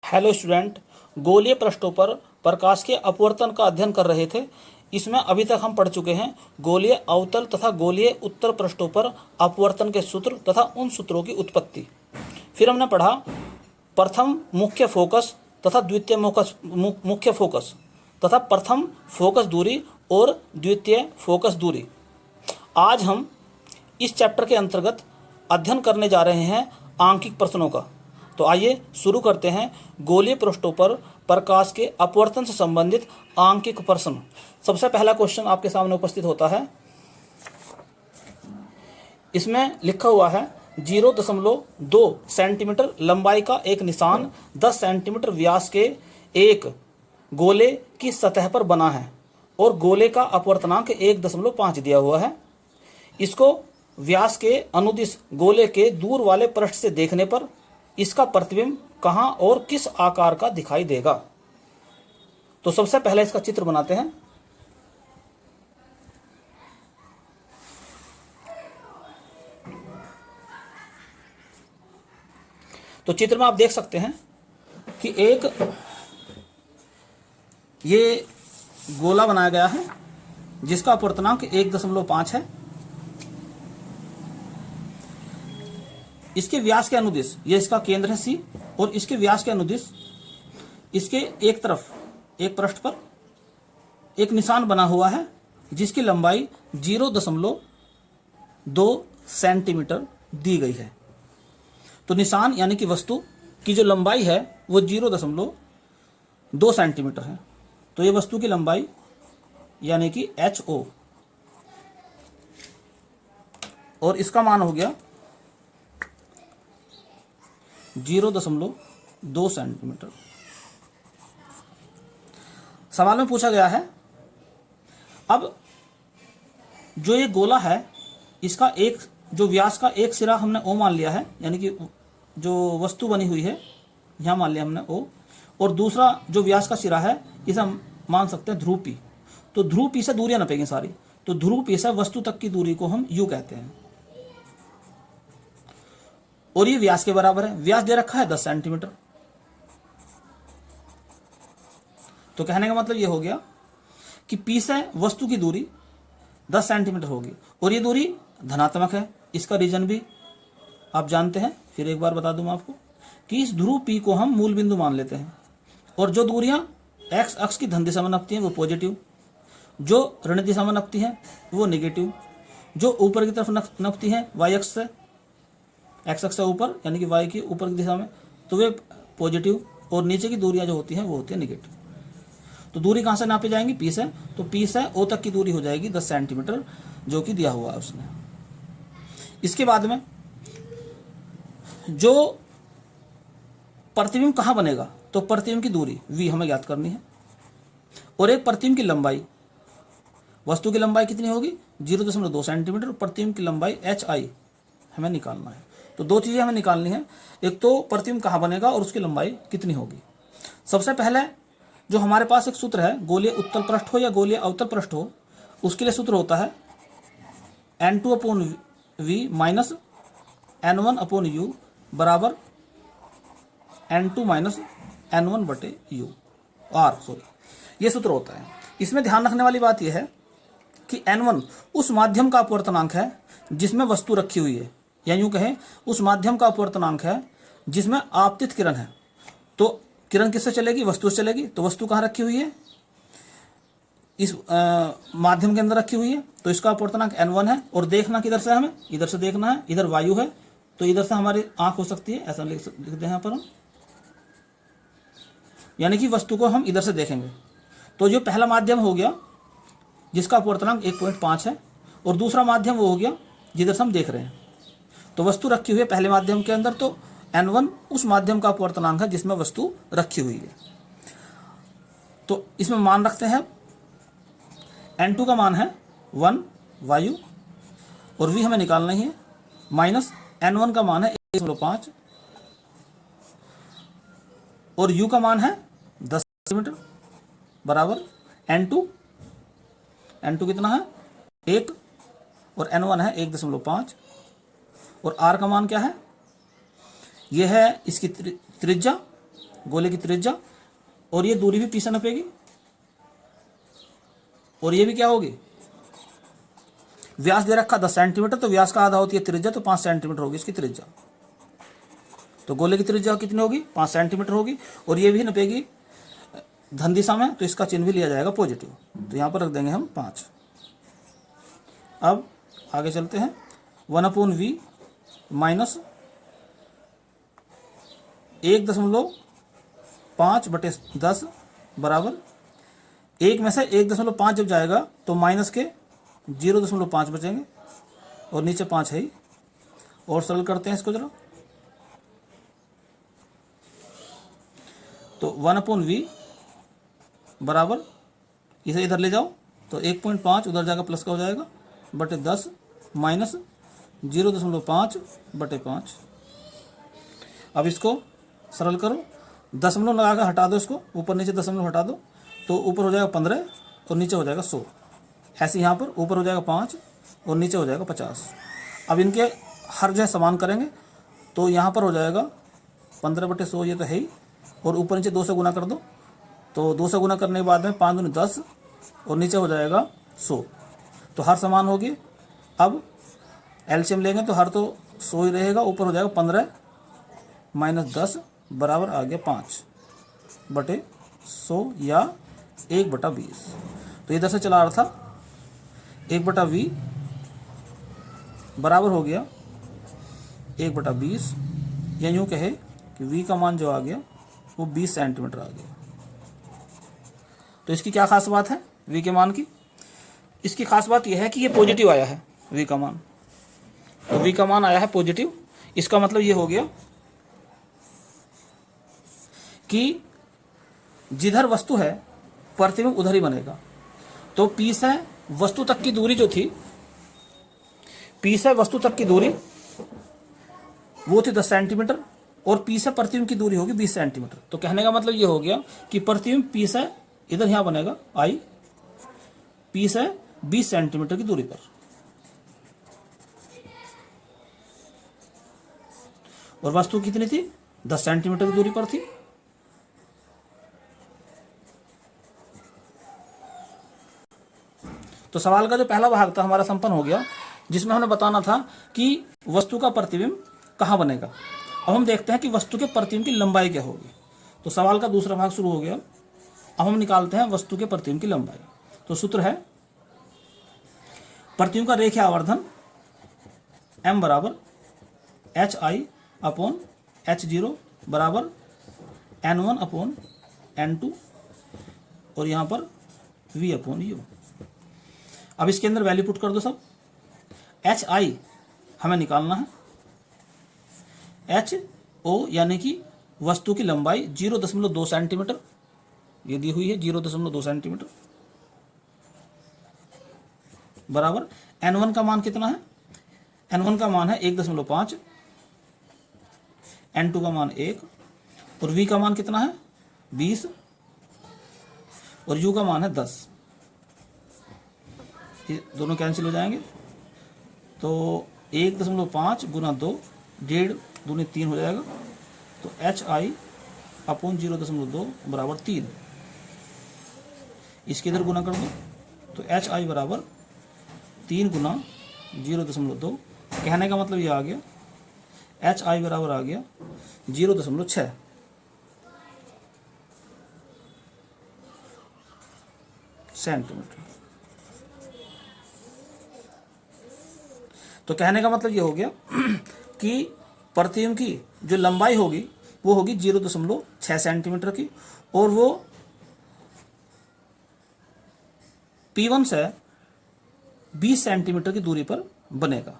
Hello student, गोलीय पृष्ठों पर प्रकाश के अपवर्तन का अध्ययन कर रहे थे। इसमें अभी तक हम पढ़ चुके हैं गोलीय अवतल तथा गोलीय उत्तल पृष्ठों पर अपवर्तन के सूत्र तथा उन सूत्रों की उत्पत्ति। फिर हमने पढ़ा प्रथम मुख्य फोकस तथा द्वितीय मुख्य फोकस तथा प्रथम फोकस दूरी और द्वितीय फोकस दूरी। आज हम इस चैप्टर के अंतर्गत अध्ययन करने जा रहे हैं आंकिक प्रश्नों का। तो आइए शुरू करते हैं गोलीय पृष्ठों पर प्रकाश के अपवर्तन से संबंधित आंकिक प्रश्न। सबसे पहला क्वेश्चन आपके सामने उपस्थित होता है। इसमें लिखा हुआ है 0.2 सेंटीमीटर लंबाई का एक निशान 10 सेंटीमीटर व्यास के एक गोले की सतह पर बना है और गोले का अपवर्तनांक 1.5 दिया हुआ है। इसको व्यास के अनुदिश गोले के दूर वाले पृष्ठ से देखने पर इसका प्रतिबिंब कहां और किस आकार का दिखाई देगा। तो सबसे पहले इसका चित्र बनाते हैं। तो चित्र में आप देख सकते हैं कि एक ये गोला बनाया गया है जिसका अपवर्तनांक 1.5 है। इसके व्यास के अनुदिश, ये इसका केंद्र है सी, और इसके व्यास के अनुदिश इसके एक तरफ एक पृष्ठ पर एक निशान बना हुआ है जिसकी लंबाई 0.2 सेंटीमीटर दी गई है। तो निशान यानी कि वस्तु की जो लंबाई है वो 0.2 सेंटीमीटर है। तो ये वस्तु की लंबाई यानी कि HO, और इसका मान हो गया 0.2 सेंटीमीटर। सवाल में पूछा गया है, अब जो ये गोला है इसका एक जो व्यास का एक सिरा हमने O मान लिया है, यानी कि जो वस्तु बनी हुई है यहां मान लिया हमने O, और दूसरा जो व्यास का सिरा है इसे हम मान सकते हैं ध्रुव P। तो ध्रुव P से दूरियां नापेंगे सारी, तो ध्रुव P से वस्तु तक की दूरी को हम U कहते हैं, और ये व्यास के बराबर है। व्यास दे रखा है 10 सेंटीमीटर। तो कहने का मतलब ये हो गया कि P से वस्तु की दूरी 10 सेंटीमीटर होगी, और ये दूरी धनात्मक है। इसका रीजन भी आप जानते हैं, फिर एक बार बता दूं मैं आपको कि इस ध्रुव P को हम मूल बिंदु मान लेते हैं, और जो दूरियां x अक्ष की धन दिशा में नपती हैं वो पॉजिटिव, जो ऋण दिशा में नपती हैं वो नेगेटिव, जो ऊपर की तरफ नपती हैं y अक्ष से, x अक्ष से ऊपर यानी कि y की ऊपर की दिशा में, तो वे पॉजिटिव, और नीचे की दूरियां जो होती हैं वो होती है नेगेटिव। तो दूरी कहां से नापी जाएंगी? P से। तो P से O तक की दूरी हो जाएगी 10 सेंटीमीटर, जो कि दिया हुआ है उसने। इसके बाद में जो प्रतिबिंब कहां बनेगा, तो प्रतिबिंब की दूरी V हमें ज्ञात करनी है, और एक प्रतिबिंब की लंबाई, वस्तु की लंबाई कितनी होगी 0.2 सेंटीमीटर, प्रतिबिंब की लंबाई HI हमें निकालना है। तो दो चीजें हमें निकालनी है, एक तो प्रतिबिंब कहां बनेगा और उसकी लंबाई कितनी होगी। सबसे पहले जो हमारे पास एक सूत्र है, गोलीय उत्तल पृष्ठ हो या गोलीय अवतल पृष्ठ हो, उसके लिए सूत्र होता है N2/V माइनस N1/U बराबर N2 माइनस N1/U R, ये सूत्र होता है। इसमें ध्यान रखने वाली बात यह है कि N1 उस माध्यम का अपवर्तनांक है जिसमें वस्तु रखी हुई है, या यूं कहें उस माध्यम का अपवर्तनांक है जिसमें आपतित किरण है। तो किरण किससे चलेगी? वस्तु से चलेगी। तो वस्तु कहाँ रखी हुई है? इस माध्यम के अंदर रखी हुई है, तो इसका अपवर्तनांक N1 है। और देखना किधर से, हमें इधर से देखना है, इधर वायु है तो इधर से हमारी आंख हो सकती है, ऐसा लिखते हैं यहाँ पर हम, यानी कि वस्तु को हम इधर से देखेंगे। तो जो पहला माध्यम हो गया जिसका अपवर्तनांक 1.5 है, और दूसरा माध्यम वो हो गया जिधर से हम देख रहे हैं। तो वस्तु रखी हुई है पहले माध्यम के अंदर, तो N1 उस माध्यम का अपवर्तनांक है जिसमें वस्तु रखी हुई है। तो इसमें मान रखते हैं, N2 का मान है 1 वायु, और V हमें निकालना ही है, माइनस N1 का मान है 1.5, और U का मान है 10 सेंटीमीटर बराबर N2 कितना है 1, और N1 है 1.5, और R का मान क्या है, यह है इसकी त्रिज्या, गोले की त्रिज्या, और ये दूरी भी पी से नपेगी, और ये भी क्या होगी, व्यास दे रखा 10 सेंटीमीटर, तो व्यास का आधा होती है त्रिज्या, तो 5 सेंटीमीटर होगी इसकी त्रिज्या। तो गोले की त्रिज्या कितनी होगी, 5 सेंटीमीटर होगी, और ये भी नपेगी धन दिशा में, तो इसका चिन्ह भी लिया जाएगा पॉजिटिव, तो यहां पर रख देंगे हम 5। अब आगे चलते हैं, 1/v माइनस 1.5/10 बराबर, एक में से 1.5 जब जाएगा तो माइनस के 0.5 बचेंगे, और नीचे 5 है ही, और सरल करते हैं इसको जरा। तो 1/v बराबर, इसे इधर ले जाओ तो 1.5 उधर जाकर प्लस का हो जाएगा, बटे 10 माइनस 0.5/5। अब इसको सरल करो, दशमलव लगाकर हटा दो इसको, ऊपर नीचे दशमलव हटा दो, तो ऊपर हो जाएगा 15 और नीचे हो जाएगा 100। ऐसे यहाँ पर ऊपर हो जाएगा 5 और नीचे हो जाएगा 50। अब इनके हर जगह समान करेंगे, तो यहाँ पर हो जाएगा 15/100, ये तो है ही, और ऊपर नीचे 2 से गुना कर दो, तो 2 से गुना करने के बाद में 5 दूनी 10 और नीचे हो जाएगा 100, तो हर समान होगी। अब एलसीएम लेंगे तो हर तो 100 ही रहेगा, ऊपर हो जाएगा 15 माइनस 10 बराबर आ गया 5/100 या 1/20। तो इधर से चला रहा था 1/v बराबर हो गया 1/20, या यूँ कहे कि v का मान जो आ गया वो 20 सेंटीमीटर आ गया। तो इसकी क्या खास बात है v के मान की, इसकी खास बात यह है कि ये पॉजिटिव आया है v का मान, तो v का मान आया है पॉजिटिव। इसका मतलब ये हो गया कि जिधर वस्तु है प्रतिबिंब उधर ही बनेगा। तो P से वस्तु तक की दूरी जो थी, P से वस्तु तक की दूरी वो थी 10 सेंटीमीटर, और P से प्रतिबिंब की दूरी होगी 20 सेंटीमीटर। तो कहने का मतलब ये हो गया कि प्रतिबिंब P से इधर यहां बनेगा I, P से 20 सेंटीमीटर की दूरी पर, और वस्तु कितनी थी, 10 सेंटीमीटर की दूरी पर थी। तो सवाल का जो पहला भाग था हमारा संपन्न हो गया, जिसमें हमने बताना था कि वस्तु का प्रतिबिंब कहाँ बनेगा। अब हम देखते हैं कि वस्तु के प्रतिबिंब की लंबाई क्या होगी। तो सवाल का दूसरा भाग शुरू हो गया। अब हम निकालते हैं वस्तु के प्रतिबिंब की लंबाई। तो सूत्र है प्रतिबिंब का रेखीय आवर्धन m बराबर HI/H0 बराबर N1/N2, और यहाँ पर V/U। अब इसके अंदर वैल्यू पुट कर दो सब। HI हमें निकालना है, HO यानी कि वस्तु की लंबाई 0.2 सेंटीमीटर, ये दी हुई है 0.2 सेंटीमीटर, बराबर N1 का मान कितना है, N1 का मान है 1.5, N2 का मान 1, और V का मान कितना है 20, और U का मान है 10। ये दोनों कैंसिल हो जाएंगे, तो 1.5 गुना 2, 1.5 दूनी 3 हो जाएगा। तो HI/0.2 बराबर 3। इसके इधर गुना कर दो, तो HI बराबर 3 गुना 0.2। कहने का मतलब ये आ गया HI बराबर आ गया 0.6 सेंटीमीटर। तो कहने का मतलब ये हो गया कि प्रतिबिंब की जो लंबाई होगी वो होगी 0.6 सेंटीमीटर की, और वो P1 से 20 सेंटीमीटर की दूरी पर बनेगा।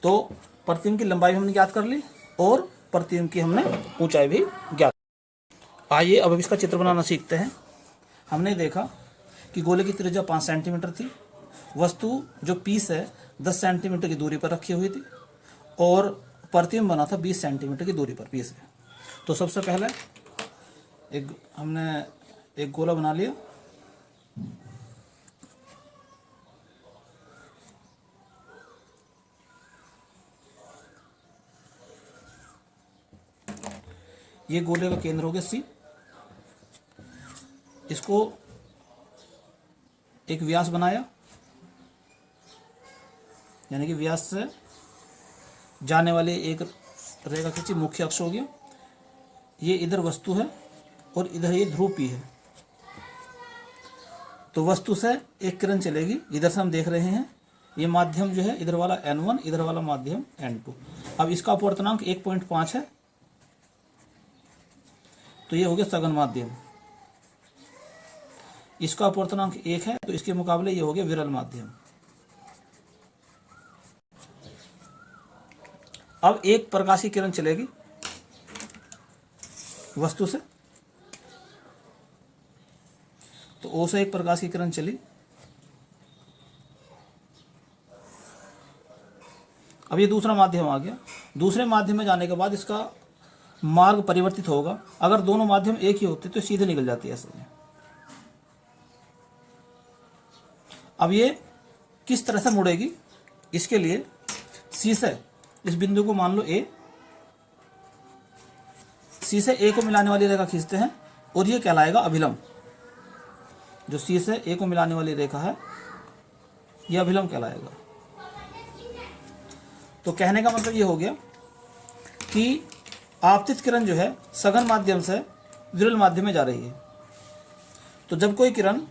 तो प्रतिबिंब की लंबाई हमने ज्ञात कर ली, और प्रतिबिंब की हमने ऊंचाई भी ज्ञात। आइए अब इसका चित्र बनाना सीखते हैं। हमने देखा कि गोले की त्रिज्या 5 सेंटीमीटर थी, वस्तु जो P से 10 सेंटीमीटर की दूरी पर रखी हुई थी, और प्रतिबिंब बना था 20 सेंटीमीटर की दूरी पर P से। तो सबसे पहले हमने एक गोला बना लिया। ये गोले का केंद्र हो गया सी। इसको एक व्यास बनाया, यानी कि व्यास से जाने वाले एक रेखा खींची, मुख्य अक्ष हो गया। ये इधर वस्तु है और इधर ये ध्रुव P है। तो वस्तु से एक किरण चलेगी, इधर से हम देख रहे हैं ये माध्यम जो है इधर वाला N1, इधर वाला माध्यम N2। अब इसका अपवर्तनांक 1.5 है, तो ये हो गया सघन माध्यम। इसका अपवर्तनांक 1 है, तो इसके मुकाबले ये हो गया विरल माध्यम। अब एक प्रकाश की किरण चलेगी वस्तु से, तो O से एक प्रकाश की किरण चली। अब ये दूसरा माध्यम आ गया। दूसरे माध्यम में जाने के बाद इसका मार्ग परिवर्तित होगा। अगर दोनों माध्यम एक ही होते तो सीधे निकल जाती है ऐसे। अब ये किस तरह से मुड़ेगी, इसके लिए C से इस बिंदु को मान लो A, C से A को मिलाने वाली रेखा खींचते हैं और ये कहलाएगा अभिलंब। जो C से A को मिलाने वाली रेखा है ये अभिलंब कहलाएगा। तो कहने का मतलब ये हो गया कि आपतित किरण जो है सघन माध्यम से विरल माध्यम में जा रही है। तो जब कोई किरण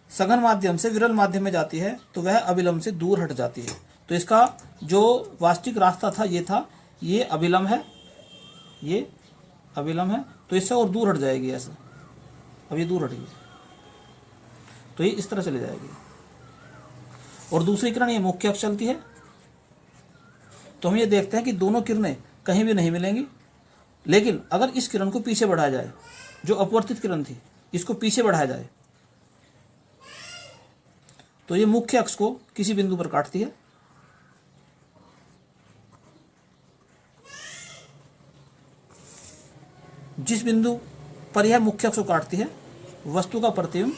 सघन माध्यम से विरल माध्यम में जाती है तो वह अभिलंब से दूर हट जाती है। तो इसका जो वास्तविक रास्ता था ये था, ये अभिलंब है, ये अभिलंब है, तो इससे और दूर हट जाएगी ऐसे। अब ये दूर हट गई तो ये इस तरह चली जाएगी। और दूसरी किरण ये मुख्य अक्ष चलती है। तो हम ये देखते हैं कि दोनों किरणें कहीं भी नहीं मिलेंगी, लेकिन अगर इस किरण को पीछे बढ़ाया जाए, जो अपवर्तित किरण थी इसको पीछे बढ़ाया जाए, तो ये मुख्य अक्ष को किसी बिंदु पर काटती है। जिस बिंदु पर यह मुख्य अक्ष को काटती है वस्तु का प्रतिबिंब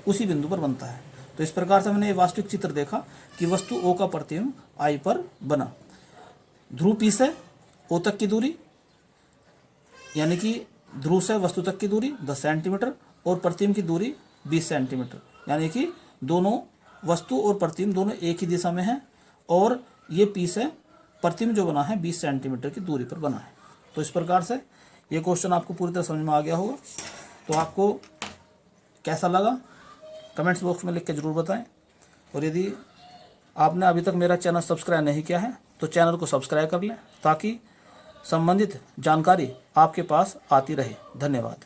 उसी बिंदु पर बनता है। तो इस प्रकार से हमने ये वास्तविक चित्र देखा कि वस्तु O का प्रतिबिंब I पर बना। ध्रुव P से O तक की दूरी, यानी कि ध्रुव से वस्तु तक की दूरी 10 सेंटीमीटर और प्रतिबिंब की दूरी 20 सेंटीमीटर, यानी कि दोनों वस्तु और प्रतिबिंब दोनों एक ही दिशा में हैं। और ये P से प्रतिबिंब जो बना है 20 सेंटीमीटर की दूरी पर बना है। तो इस प्रकार से ये क्वेश्चन आपको पूरी तरह समझ में आ गया होगा। तो आपको कैसा लगा कमेंट्स बॉक्स में लिख के ज़रूर बताएं। और यदि आपने अभी तक मेरा चैनल सब्सक्राइब नहीं किया है तो चैनल को सब्सक्राइब कर लें ताकि संबंधित जानकारी आपके पास आती रहे। धन्यवाद।